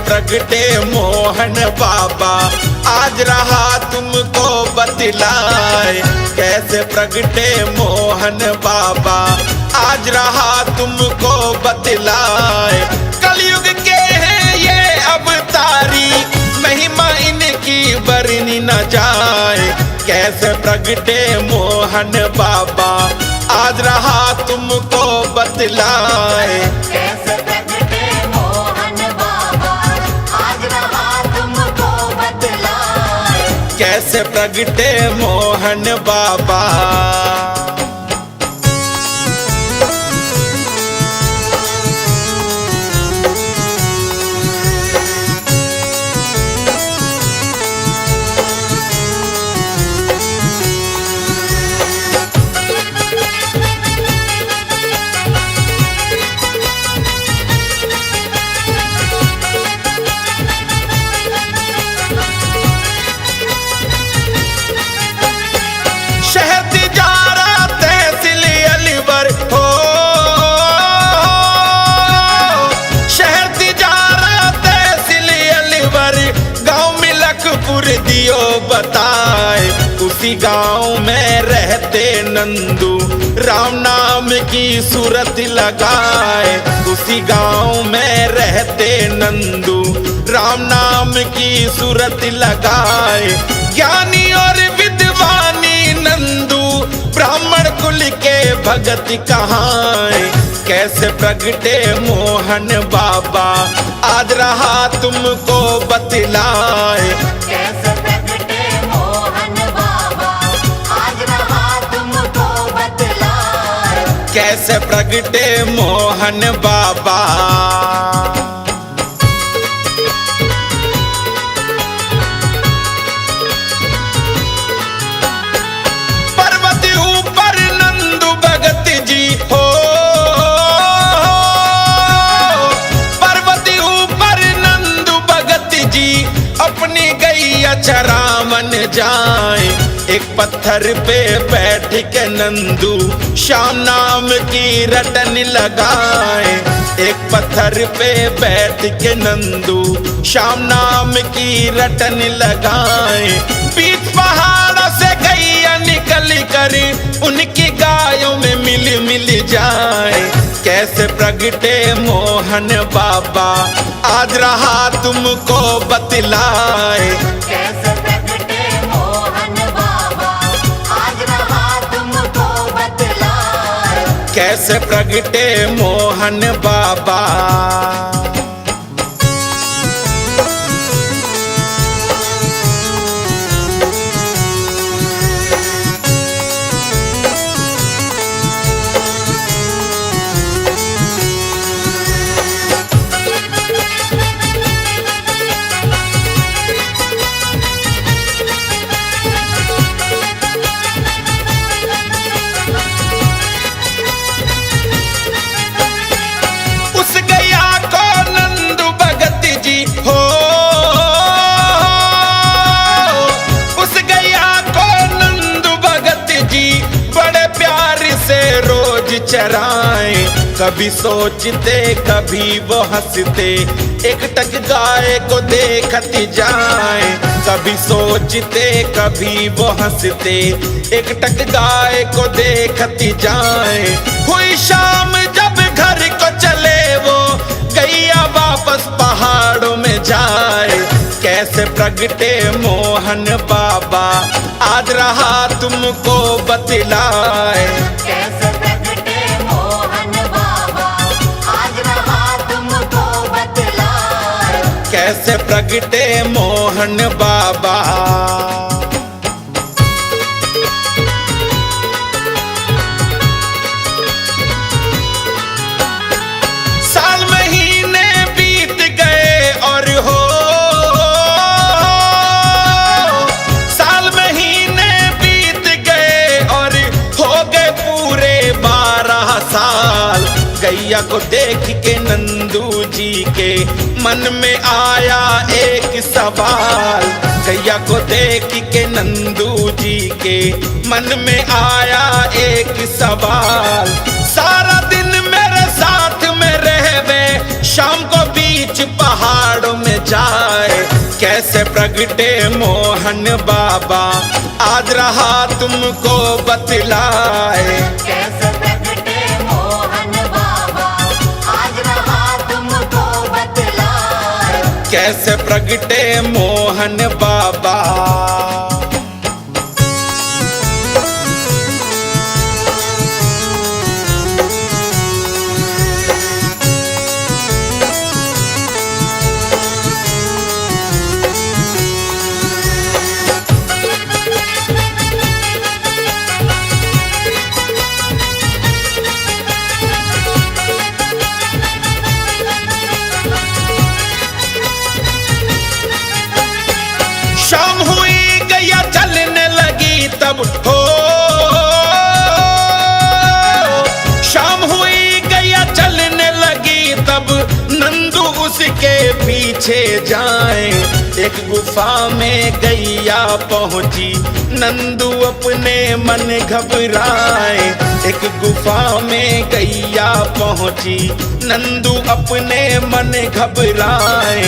प्रगटे मोहन बाबा आज रहा तुमको बतलाए। कैसे प्रगटे मोहन बाबा आज रहा तुमको बतलाए। कलयुग के हैं ये अवतारी महिमा इनकी बरनी न जाए। कैसे प्रगटे मोहन बाबा आज रहा तुमको बतलाए। कैसे प्रगटे मोहन बाबा आज रहा तुमको बतलाए। कैसे प्रगटे मोहन बाबा। दियो बताए उसी गांव में रहते नंदू राम नाम की सूरत लगाए। उसी गांव में रहते नंदू राम नाम की सूरत लगाए। ज्ञानी और विद्वानी नंदू ब्राह्मण कुल के भगत कहाए। कैसे प्रगटे मोहन बाबा आज रहा तुमको बतलाए। कैसे प्रगटे मोहन बाबा आज रहा तुमको बतलाए। कैसे प्रगटे मोहन बाबा। पर्वत ऊपर नंदू भगत जी हो। अपनी गैया चरावन जाए। एक पत्थर पे बैठ के नंदू श्याम नाम की रटन लगाए। एक पत्थर पे बैठ के नंदू श्याम नाम की रटन लगाए। बीच पहाड़ों से गैया निकल कर उनकी गायों में मिल जाए। कैसे प्रगटे मोहन बाबा आज रहा तुमको बतलाए। कैसे प्रगटे मोहन बाबा आज रहा तुमको बतलाए। कैसे प्रगटे मोहन बाबा। चराए कभी सोचते कभी वो हंसते एकटक गाय को देखती जाए। कभी सोचते कभी वो हंसते एकटक गाय को देखती जाए। हुई शाम जब घर को चले वो गैया वापस पहाड़ों में जाए। कैसे प्रगटे मोहन बाबा आज रहा तुमको बतलाए। कैसे प्रगटे मोहन बाबा आज रहा तुमको बतलाए। कैसे प्रगटे मोहन बाबा। साल महीने बीत गए और हो साल महीने बीत गए और हो गए पूरे 12 साल। गैया को देख के नंदू जी के मन में आया एक सवाल। गैया को देख के नंदू जी के मन में आया एक सवाल। सारा दिन मेरे साथ में रहवे शाम को बीच पहाड़ों में जाए। कैसे प्रगटे मोहन बाबा आज रहा तुमको बतलाए। कैसे प्रगटे मोहन बाबा आज रहा तुमको बतलाए। कैसे प्रगटे मोहन बाबा। शाम हुई गैया चलने लगी तब हो। शाम हुई गैया चलने लगी तब नंदू उसके पीछे जाए। एक गुफा में गैया पहुंची नंदू अपने मन घबराए। एक गुफा में गैया पहुंची नंदू अपने मन घबराए।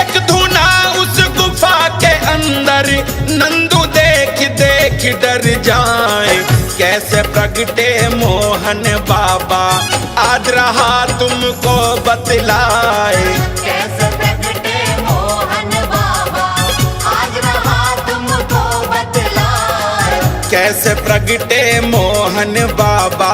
एक धुना उस गुफा के अंदर नंदू देख देख डर जाए। कैसे प्रगटे मोहन बाबा आज रहा तुमको बतलाए। कैसे प्रगटे मोहन बाबा आज रहा तुमको बतलाए। कैसे प्रगटे मोहन बाबा।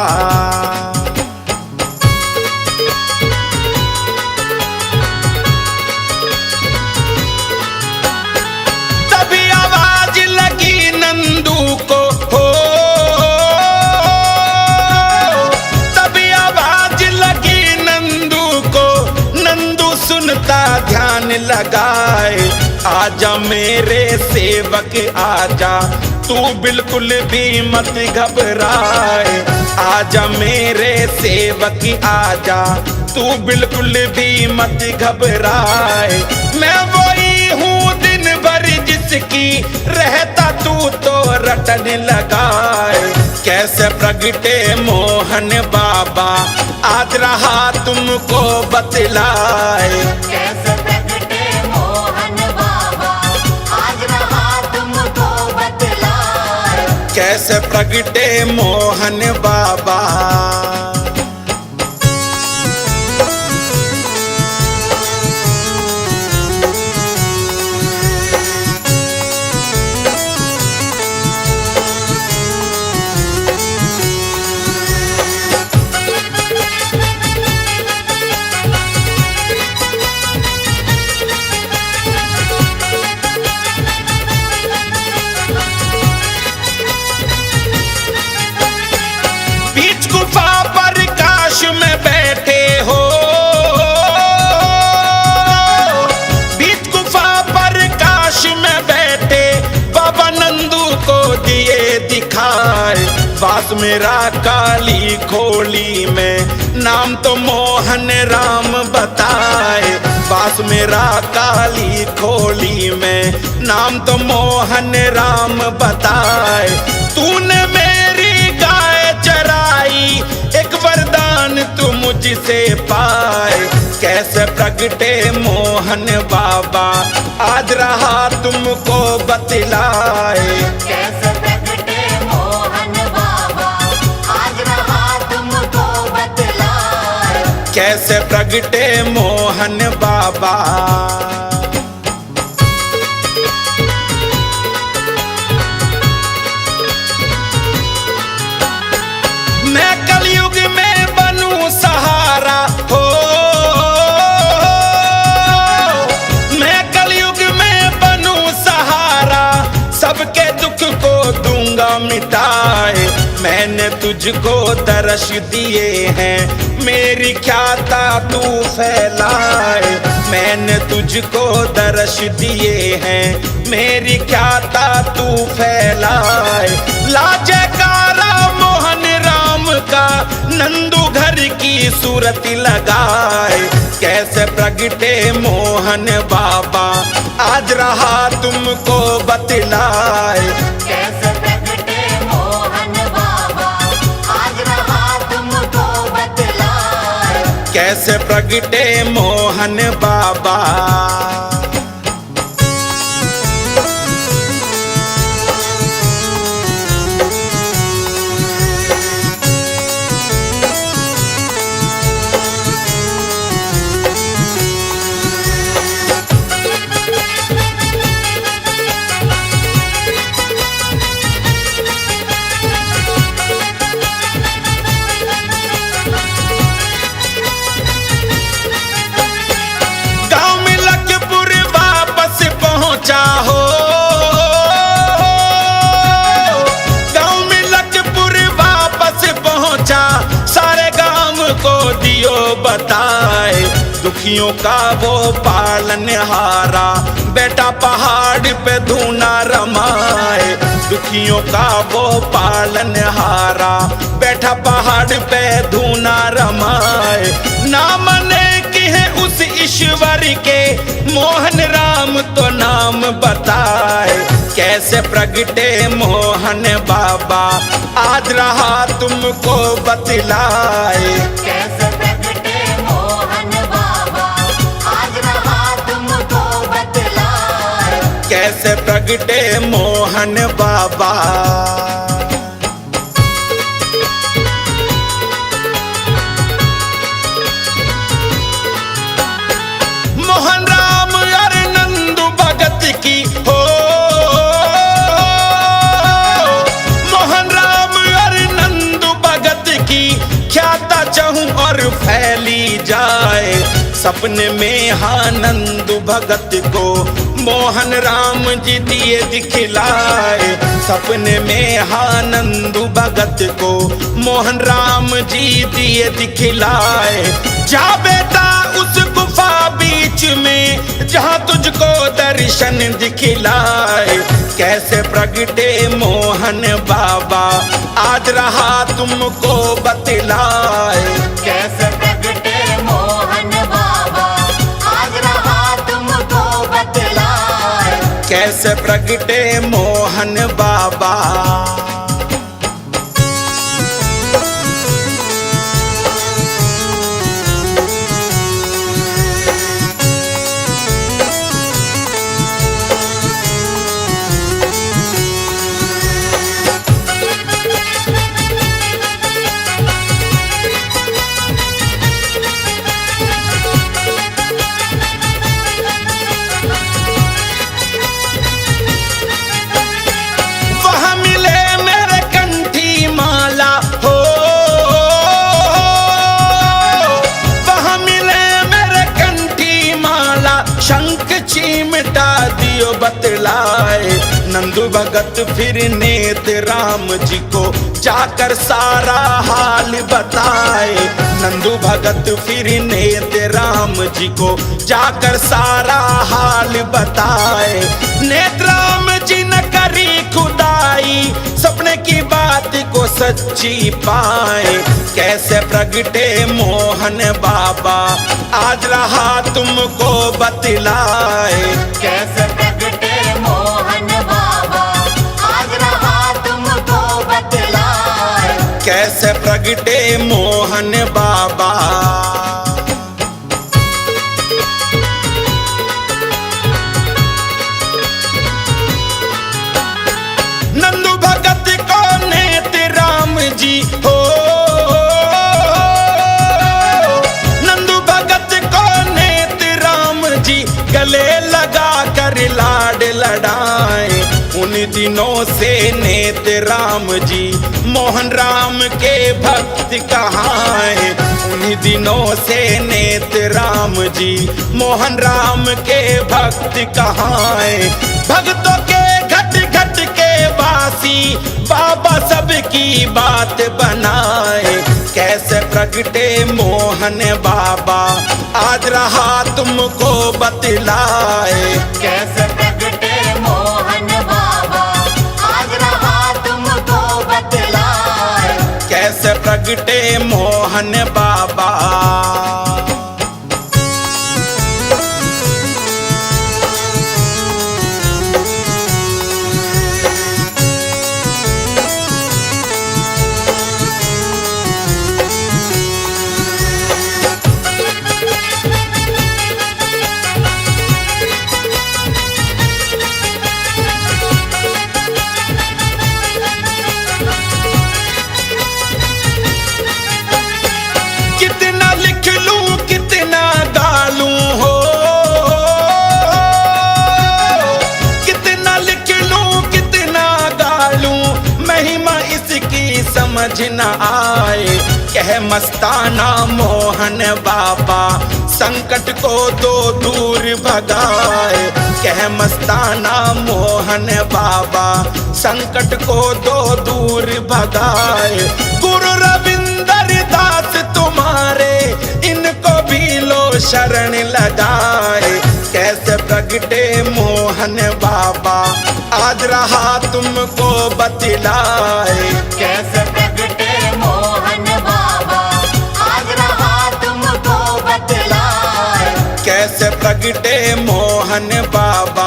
तभी आवाज लगी नंदू को हो। तभी आवाज लगी नंदू को। नंदू सुनता ध्यान लगाए। आजा मेरे सेवक आजा तू बिल्कुल भी मत घबराए। आजा मेरे सेवक आजा तू बिल्कुल भी मत घबराए। मैं वही हूँ दिन भर जिसकी रहता तू तो रटन लगाए। कैसे प्रगटे मोहन बाबा आज रहा तुमको बतलाए। कैसे प्रगटे मोहन बाबा आज रहा तुमको बतलाए। कैसे प्रगटे मोहन बाबा। बीच गुफा पर काश में बैठे हो। बीच गुफा पर काश में बैठे बाबा नंदू को दिए दिखाए। पास मेरा काली खोली में नाम तो मोहन राम बताए। पास मेरा काली खोली में नाम तो मोहन राम बताए। तूने मेरी गाय चराई एक वरदान तू मुझसे पाए। कैसे प्रगटे मोहन बाबा आज रहा तुमको बतलाए। कैसे प्रगटे मोहन बाबा आज रहा तुमको बतलाए। कैसे प्रगटे मोहन बाबा। मैं कलयुग में बनूं सहारा हो। मैं कलयुग में बनूं सहारा सबके दुख को दूंगा मिटाए। मैंने तुझको दर्श दिए हैं मेरी ख्याता तू फैलाए। मैंने तुझको दर्श दिए हैं मेरी ख्याता तू फैलाए। ला जयकारा मोहन राम का नंदू घर की सूरत लगाए। कैसे प्रगटे मोहन बाबा आज रहा तुमको बतलाए। कैसे प्रगटे मोहन बाबा आज रहा तुमको बतलाए। कैसे प्रगटे मोहन बाबा। बताए, दुखियों का वो पालनहारा, बेटा पहाड़ पे धूना रमाए। दुखियों का वो पालनहारा, बैठा पहाड़ पे धूना रमाए। ना मने कि है उस ईश्वर के, मोहन राम तो नाम बताए। कैसे प्रगटे मोहन बाबा, आज रहा तुमको बतलाए। कैसे प्रगटे मोहन बाबा, आज रहा तुमको बतलाए। कैसे प्रगटे मोहन बाबा। मोहन राम और नंदू भगत की हो, मोहन राम और नंदू भगत की ख्याता चाहूं और फैली जाए। सपने में हाँ नंदू भगत को मोहन राम जी दिए दिखलाए। सपने में हाँ नंदू भगत को मोहन राम जी दिए दिखलाए। जा बेटा उस गुफा बीच में, जहाँ तुझको दर्शन दिखलाए। कैसे प्रगटे मोहन बाबा, आज रहा तुमको बतलाए। कैसे प्रगटे मोहन बाबा, आज रहा तुमको बतलाए। कैसे प्रगटे मोहन बाबा। बतलाए। नंदू भगत फिर नेत राम जी को जाकर सारा हाल बताए। नंदू भगत फिर नेत राम जी को जाकर सारा हाल बताए। नेत राम जी न करी खुदाई, सपने की बात को सच्ची पाए। कैसे प्रगटे मोहन बाबा, आज रहा तुमको बतलाए। कैसे प्रगटे मोहन बाबा, आज रहा तुमको बतलाए। कैसे प्रगटे मोहन बाबा। नंदू भगत को नेत राम जी हो, नंदू भगत को नेत राम जी गले लगा कर लाड लड़ाए। उन दिनों से नेत राम जी मोहन राम के भक्त कहाए। उन दिनों से नेत राम जी मोहन राम के भक्त कहाए। भक्तों के घट घट के वासी, बाबा सबकी बात बनाए। कैसे प्रगटे मोहन बाबा, आज रहा तुमको बतलाए। कैसे प्रगटे मोहन बाबा, आज रहा तुमको बतलाए। कैसे प्रगटे मोहन बाबा। कितना लिख लूं कितना गालूं हो, कितना लिख लूं कितना गालूं, महिमा इसकी समझ न आए। कह मस्ताना मोहन बाबा, संकट को तो दूर भगाए। कह मस्ताना मोहन बाबा, संकट को तो दूर भगाए। गुरु रविंदर दास तुम्हारे इन शरण लगाए। कैसे प्रगटे मोहन बाबा आज रहा तुमको बतलाए। कैसे प्रगटे मोहन बाबा आज रहा तुमको बतलाए। कैसे प्रगटे मोहन बाबा